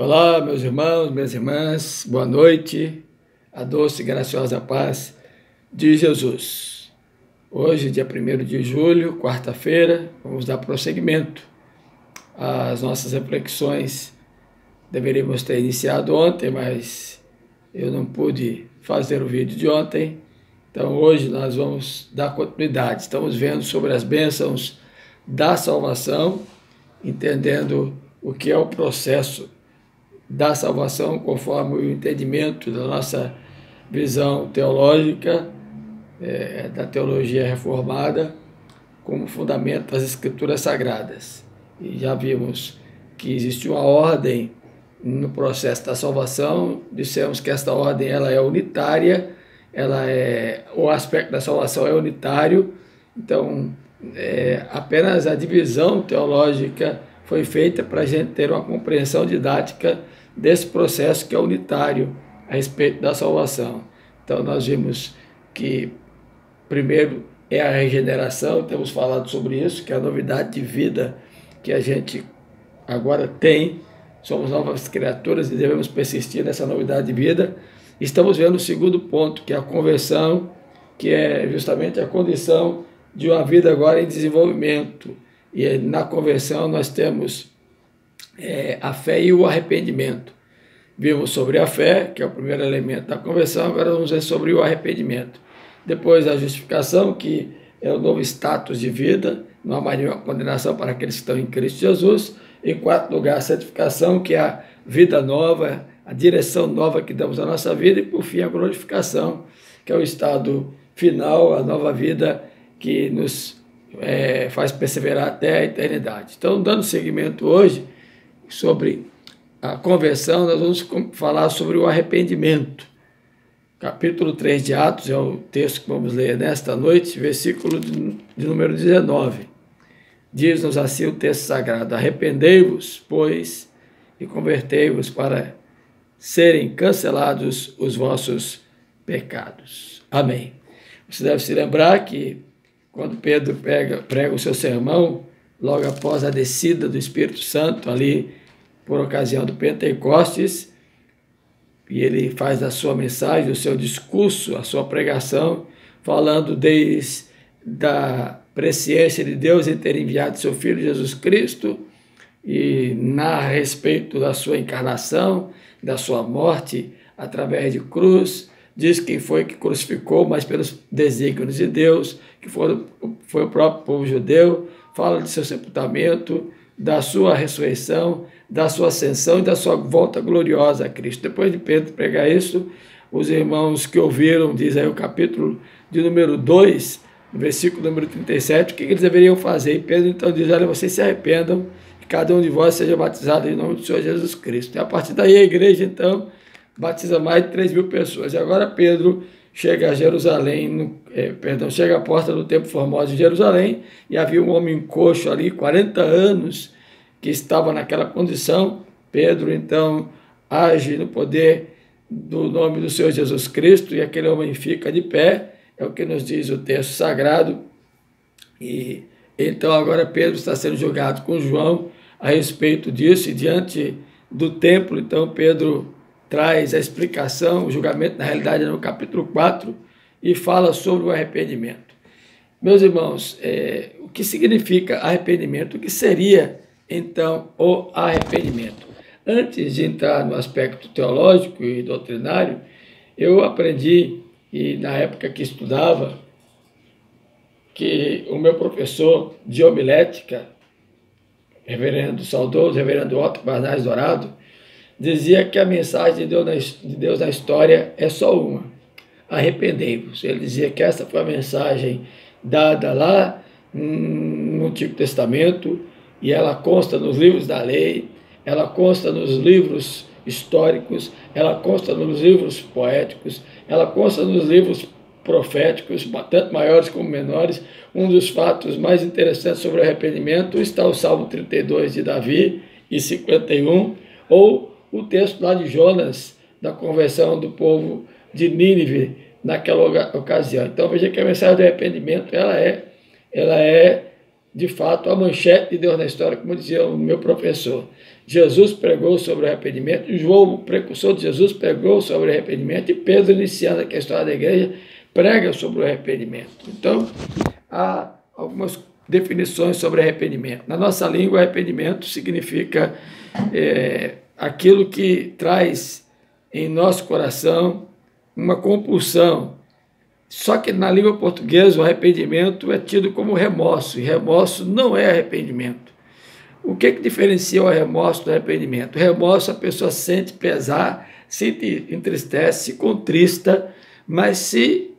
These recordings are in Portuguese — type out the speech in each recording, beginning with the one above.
Olá, meus irmãos, minhas irmãs, boa noite, a doce e graciosa paz de Jesus. Hoje, dia 1º de julho, quarta-feira, vamos dar prosseguimento às nossas reflexões. Deveríamos ter iniciado ontem, mas eu não pude fazer o vídeo de ontem, então hoje nós vamos dar continuidade. Estamos vendo sobre as bênçãos da salvação, entendendo o que é o processo da salvação, conforme o entendimento da nossa visão teológica, da teologia reformada, como fundamento das Escrituras Sagradas. E já vimos que existe uma ordem no processo da salvação, dissemos que esta ordem ela é unitária, o aspecto da salvação é unitário, então apenas a divisão teológica foi feita para a gente ter uma compreensão didática desse processo que é unitário a respeito da salvação. Então nós vimos que primeiro é a regeneração, temos falado sobre isso, que é a novidade de vida que a gente agora tem, somos novas criaturas e devemos persistir nessa novidade de vida. Estamos vendo o segundo ponto, que é a conversão, que é justamente a condição de uma vida agora em desenvolvimento. E na conversão nós temos a fé e o arrependimento. Vimos sobre a fé, que é o primeiro elemento da conversão, agora vamos ver sobre o arrependimento. Depois a justificação, que é o novo status de vida, não há mais nenhuma condenação para aqueles que estão em Cristo Jesus. Em quarto lugar, a santificação, que é a vida nova, a direção nova que damos à nossa vida. E por fim, a glorificação, que é o estado final, a nova vida que nos faz perseverar até a eternidade. Então, dando seguimento hoje sobre a conversão, nós vamos falar sobre o arrependimento. Capítulo 3 de Atos é o texto que vamos ler nesta noite, versículo de número 19. Diz-nos assim o texto sagrado: arrependei-vos, pois, e convertei-vos para serem cancelados os vossos pecados. Amém. Você deve se lembrar que quando Pedro prega o seu sermão, logo após a descida do Espírito Santo, ali por ocasião do Pentecostes, e ele faz a sua mensagem, o seu discurso, a sua pregação, falando desde da presciência de Deus em ter enviado seu Filho Jesus Cristo, e narra a respeito da sua encarnação, da sua morte através de cruz, diz quem foi que crucificou, mas pelos desígnios de Deus, que foi o próprio povo judeu, fala de seu sepultamento, da sua ressurreição, da sua ascensão e da sua volta gloriosa a Cristo. Depois de Pedro pregar isso, os irmãos que ouviram, diz aí o capítulo de número 2, no versículo número 37, o que eles deveriam fazer? E Pedro então diz: olha, vocês se arrependam, que cada um de vós seja batizado em nome do Senhor Jesus Cristo. E a partir daí a igreja então batiza mais de 3.000 pessoas. E agora Pedro chega a Jerusalém, chega à porta do Templo Formoso de Jerusalém, e havia um homem coxo ali, 40 anos, que estava naquela condição. Pedro, então, age no poder do nome do Senhor Jesus Cristo, e aquele homem fica de pé, é o que nos diz o texto sagrado. E então agora Pedro está sendo julgado com João a respeito disso, e diante do templo, então Pedro traz a explicação, o julgamento, na realidade, no capítulo 4, e fala sobre o arrependimento. Meus irmãos, o que significa arrependimento? O que seria, então, o arrependimento? Antes de entrar no aspecto teológico e doutrinário, eu aprendi, e na época que estudava, que o meu professor de homilética, saudoso reverendo Otto Barnaz Dourado, dizia que a mensagem de Deus na história é só uma: arrependei-vos. Ele dizia que essa foi a mensagem dada lá no Antigo Testamento, e ela consta nos livros da lei, ela consta nos livros históricos, ela consta nos livros poéticos, ela consta nos livros proféticos, tanto maiores como menores. Um dos fatos mais interessantes sobre o arrependimento está o Salmo 32 de Davi e 51, ou o texto lá de Jonas, da conversão do povo de Nínive naquela ocasião. Então veja que a mensagem do arrependimento ela é de fato, a manchete de Deus na história, como dizia o meu professor. Jesus pregou sobre o arrependimento, João, o precursor de Jesus, pregou sobre o arrependimento, e Pedro, iniciando aqui a história da igreja, prega sobre o arrependimento. Então, há algumas definições sobre arrependimento. Na nossa língua, arrependimento significa aquilo que traz em nosso coração uma compulsão. Só que na língua portuguesa o arrependimento é tido como remorso, e remorso não é arrependimento. O que diferencia o remorso do arrependimento? O remorso, a pessoa sente pesar, se entristece, se contrista, mas se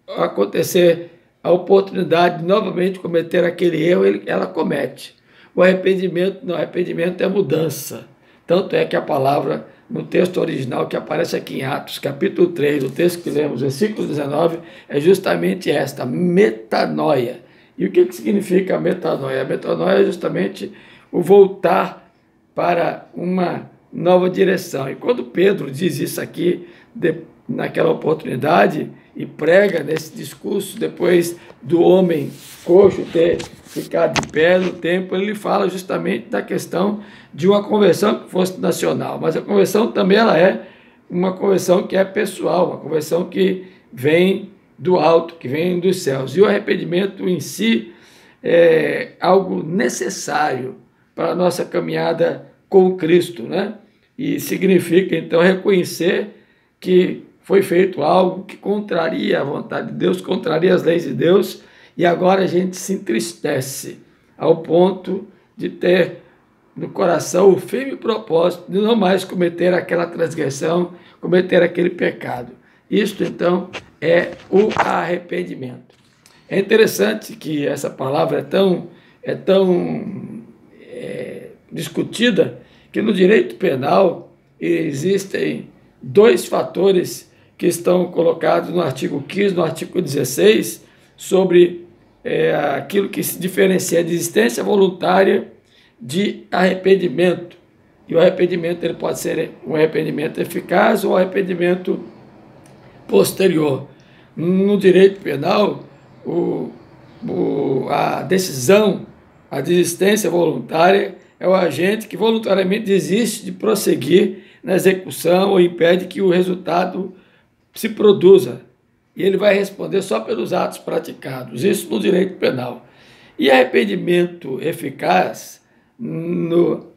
acontecer a oportunidade de novamente cometer aquele erro, ela comete. O arrependimento não, arrependimento é mudança. Tanto é que a palavra, no texto original que aparece aqui em Atos, capítulo 3, o texto que lemos, versículo 19, é justamente esta, metanoia. E o que significa a metanoia? A metanoia é justamente o voltar para uma nova direção. E quando Pedro diz isso aqui, naquela oportunidade, e prega nesse discurso, depois do homem coxo ter ficado de pé no templo, ele fala justamente da questão de uma conversão que fosse nacional. Mas a conversão também ela é uma conversão que é pessoal, uma conversão que vem do alto, que vem dos céus. E o arrependimento em si é algo necessário para a nossa caminhada com Cristo, né? E significa, então, reconhecer que foi feito algo que contraria a vontade de Deus, contraria as leis de Deus, e agora a gente se entristece ao ponto de ter no coração o firme propósito de não mais cometer aquela transgressão, cometer aquele pecado. Isto, então, é o arrependimento. É interessante que essa palavra é tão discutida que no direito penal existem dois fatores que estão colocados no artigo 15, no artigo 16, sobre aquilo que se diferencia de existência voluntária de arrependimento. E o arrependimento ele pode ser um arrependimento eficaz ou um arrependimento posterior. No direito penal, a decisão, a desistência voluntária é o agente que voluntariamente desiste de prosseguir na execução ou impede que o resultado se produza. E ele vai responder só pelos atos praticados. Isso no direito penal. E arrependimento eficaz no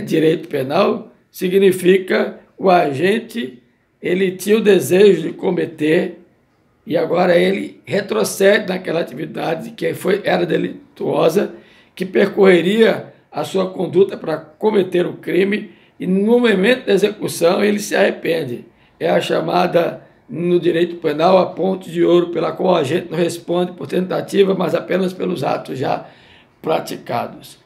direito penal significa o agente, ele tinha o desejo de cometer e agora ele retrocede naquela atividade que era delituosa, que percorreria a sua conduta para cometer o crime, e no momento da execução ele se arrepende. É a chamada, no direito penal, a ponte de ouro, pela qual a gente não responde por tentativa, mas apenas pelos atos já praticados.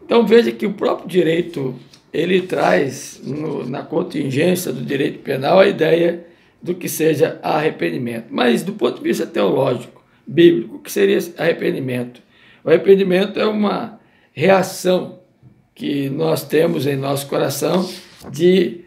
Então veja que o próprio direito, ele traz na contingência do direito penal a ideia do que seja arrependimento. Mas do ponto de vista teológico, bíblico, o que seria arrependimento? O arrependimento é uma reação que nós temos em nosso coração de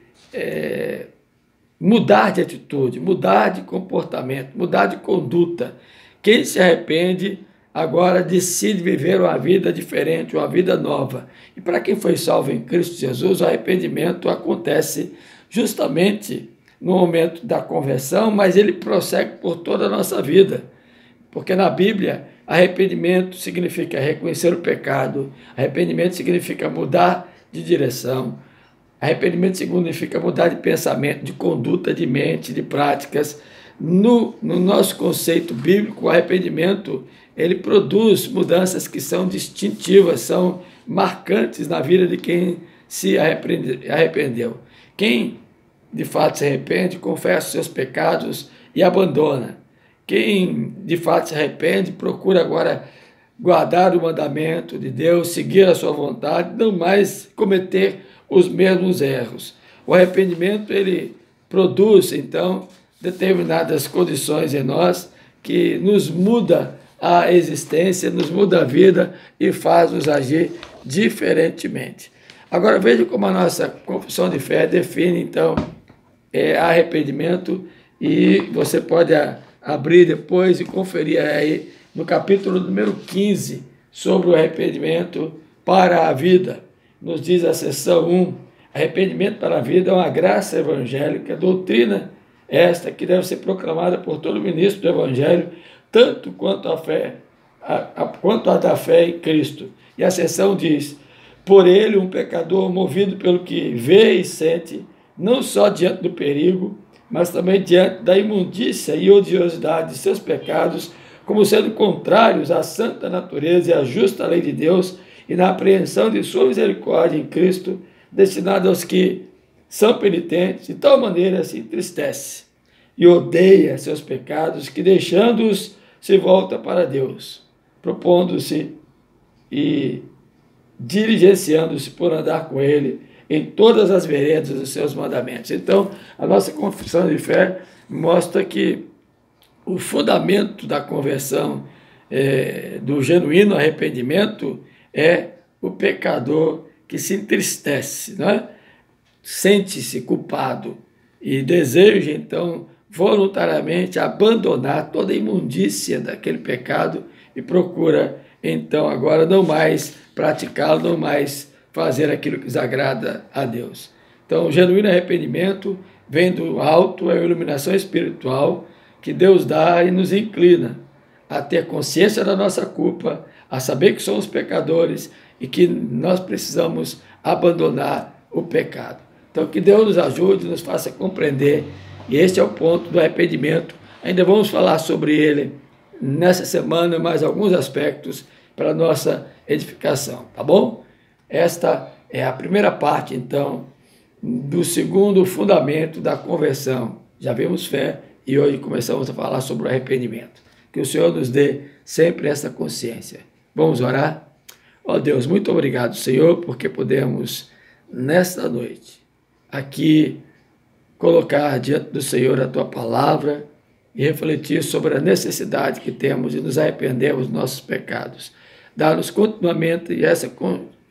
mudar de atitude, mudar de comportamento, mudar de conduta. Quem se arrepende agora decide viver uma vida diferente, uma vida nova. E para quem foi salvo em Cristo Jesus, o arrependimento acontece justamente no momento da conversão, mas ele prossegue por toda a nossa vida. Porque na Bíblia, arrependimento significa reconhecer o pecado, arrependimento significa mudar de direção, arrependimento significa mudar de pensamento, de conduta, de mente, de práticas. No nosso conceito bíblico, o arrependimento ele produz mudanças que são distintivas, são marcantes na vida de quem se arrependeu. Quem de fato se arrepende, confessa os seus pecados e abandona. Quem de fato se arrepende, procura agora guardar o mandamento de Deus, seguir a sua vontade, não mais cometer os mesmos erros. O arrependimento, ele produz, então, determinadas condições em nós que nos muda a existência, nos muda a vida e faz-nos agir diferentemente. Agora, veja como a nossa confissão de fé define, então, arrependimento, e você pode abrir depois e conferir aí no capítulo número 15 sobre o arrependimento para a vida. Nos diz a seção 1, arrependimento para a vida é uma graça evangélica, doutrina esta que deve ser proclamada por todo ministro do Evangelho, tanto quanto a fé, quanto a da fé em Cristo. E a seção diz, por ele um pecador movido pelo que vê e sente, não só diante do perigo, mas também diante da imundícia e odiosidade de seus pecados, como sendo contrários à santa natureza e à justa lei de Deus, e na apreensão de sua misericórdia em Cristo, destinada aos que são penitentes, de tal maneira se entristece e odeia seus pecados, que deixando-os se volta para Deus, propondo-se e diligenciando-se por andar com ele em todas as veredas dos seus mandamentos. Então, a nossa confissão de fé mostra que o fundamento da conversão, do genuíno arrependimento, é o pecador que se entristece, não é? Sente-se culpado e deseja, então, voluntariamente abandonar toda a imundícia daquele pecado e procura, então, agora não mais praticá-lo, não mais fazer aquilo que desagrada a Deus. Então, o genuíno arrependimento vem do alto, é a iluminação espiritual que Deus dá e nos inclina a ter consciência da nossa culpa, a saber que somos pecadores e que nós precisamos abandonar o pecado. Então, que Deus nos ajude, nos faça compreender, e este é o ponto do arrependimento. Ainda vamos falar sobre ele nessa semana, mais alguns aspectos para a nossa edificação, tá bom? Esta é a primeira parte, então, do segundo fundamento da conversão. Já vimos fé e hoje começamos a falar sobre o arrependimento. Que o Senhor nos dê sempre essa consciência. Vamos orar? Ó Deus, muito obrigado, Senhor, porque podemos, nesta noite, aqui colocar diante do Senhor a Tua palavra e refletir sobre a necessidade que temos de nos arrependermos dos nossos pecados. Dá-nos continuamente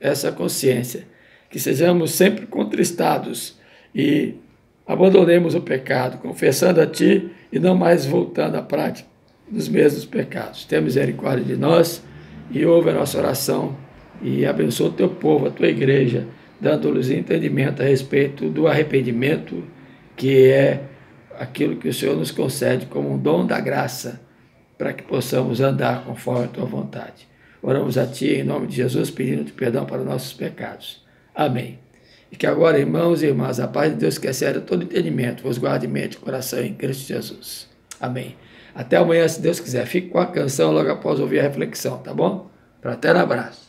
essa consciência, que sejamos sempre contristados e abandonemos o pecado, confessando a Ti e não mais voltando à prática dos mesmos pecados. Tenha misericórdia de nós e ouve a nossa oração e abençoa o Teu povo, a Tua igreja, dando-lhes entendimento a respeito do arrependimento, que é aquilo que o Senhor nos concede como um dom da graça, para que possamos andar conforme a Tua vontade. Oramos a Ti em nome de Jesus, pedindo-te perdão para os nossos pecados. Amém. E que agora, irmãos e irmãs, a paz de Deus que excede todo entendimento, vos guarde mente e coração em Cristo Jesus. Amém. Até amanhã, se Deus quiser. Fique com a canção logo após ouvir a reflexão, tá bom? Fraterno abraço.